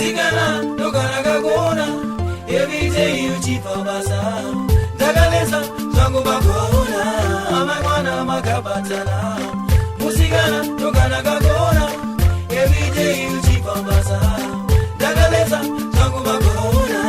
Musikana ndogara kagona every day uchifabasa ndakalesa zvangu magona amangwana makabatana musikana ndogara kagona every day uchifabasa ndakalesa zvangu magona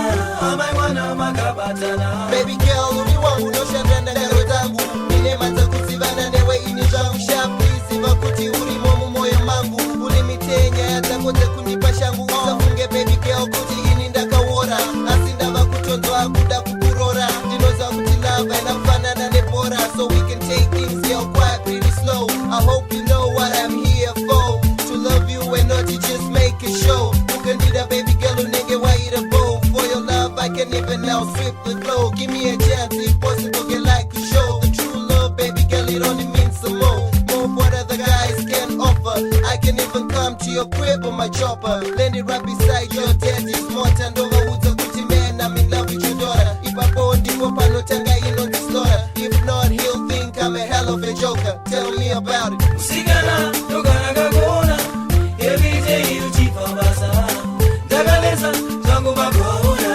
amangwana makabatana baby girl uri wangu noshandanda ndaro dzangu ine madza kudzivana newe ini zvangu shapiziva kuti uri momu moyo mangu uri mitenya yadzakodze kundipa shangu usafunge baby girl kuti ini ndakaora asi ndava kutonzwa kuda kukurora ndinoziva kuti love ainakufanana nebhora so we can take things girl quiet pretty slow I hope you know what I'm here for to love you and not to just make a show ukandida baby girl unenge waita bow for your love I can even now strip the flow give me a chance if possible get like a show the true love baby girl it only means some more what other guys can offer I can even come to your crib on my chopper land it right beside your daddy's motor ndova udza kuti man I'm in love with your daughter ipapo ndipo panotanga inondislaughter if not he'll think I'm a hell of a joker tell me about it musikana ndogara kagona every day uchifabasa ndakalesa zvangu magona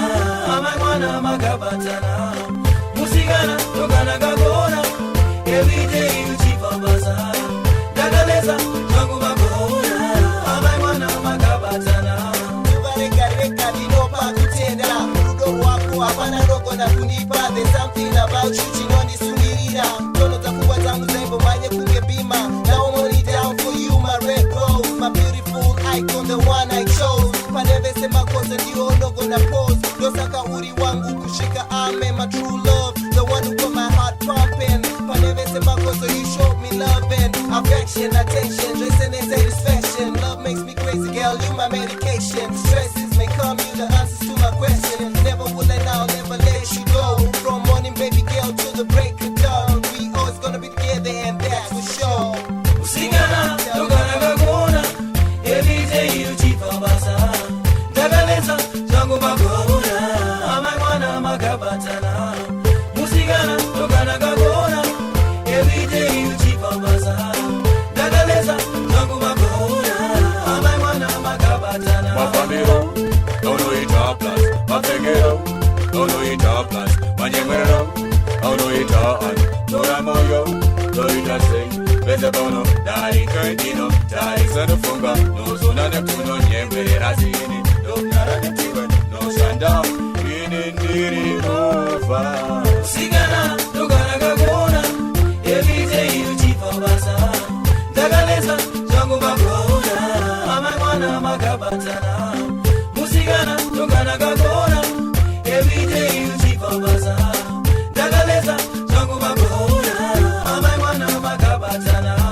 amangwana makabatana musikana ndogara kagona every day uchifabasa ndakalesa zvangu magona amangwana makabatana tuvaregarega ndinopa kutenda rudo rwako hapana rogona kundipa there's something about you chinondisungirira tono dzapfungwa dzangu dzaimbomhanye kunge bima now I'm only down for you my red rose my beautiful icon the one I chose pane vese makosa ndiwo unogona pose ndosaka uri wangu kusvika ame my true love the one who got my heart pumping pane vese makosa you showed me love and affection attention listen and satisfaction love makes me crazy girl you my medication stresses may come you the answers to my questions never will and I'll never let you go from morning baby girl to the break of dawn we always gonna be together and that's for sure musikana ndogara kagona every day uchifabasa ndakalesa zvangu magona amangwana makabatana musikana ndogara kagona every day uchifabasa ndakalesa zvangu magona amangwana makabatana mafambiro aunoita plus mapfekero aunoita plus manyemwerero aunoita ani tora moyo toita sei vese bono darikandino tarisanofunga nozona nekunonyemwerera zini ndomnara netiwe noshanda ini ndiri kufa musikana ndogara kagona every day uchifabasa ndakalesa zvangu magona amangwana makabatana musikana ndogara kagona every day uchifabasa ndakalesa zvangu magona amangwana makabatana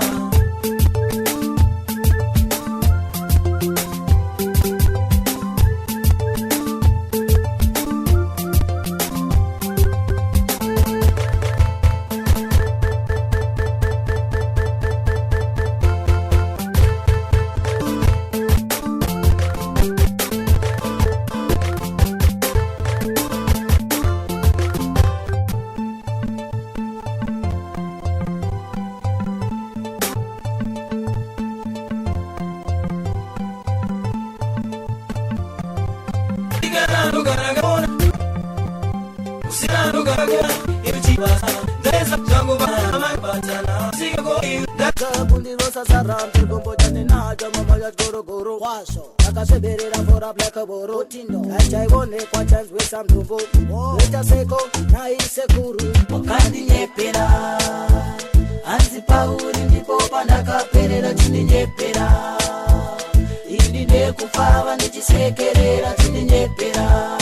Akaseberera for a black boro tindo achaivone kwa chance with some mtumbo leta seko na isekuru wakandinyepera anzi pauri ndipo pandakaperera tindinyepera indi ndekufava ndichisekerera tindinyepera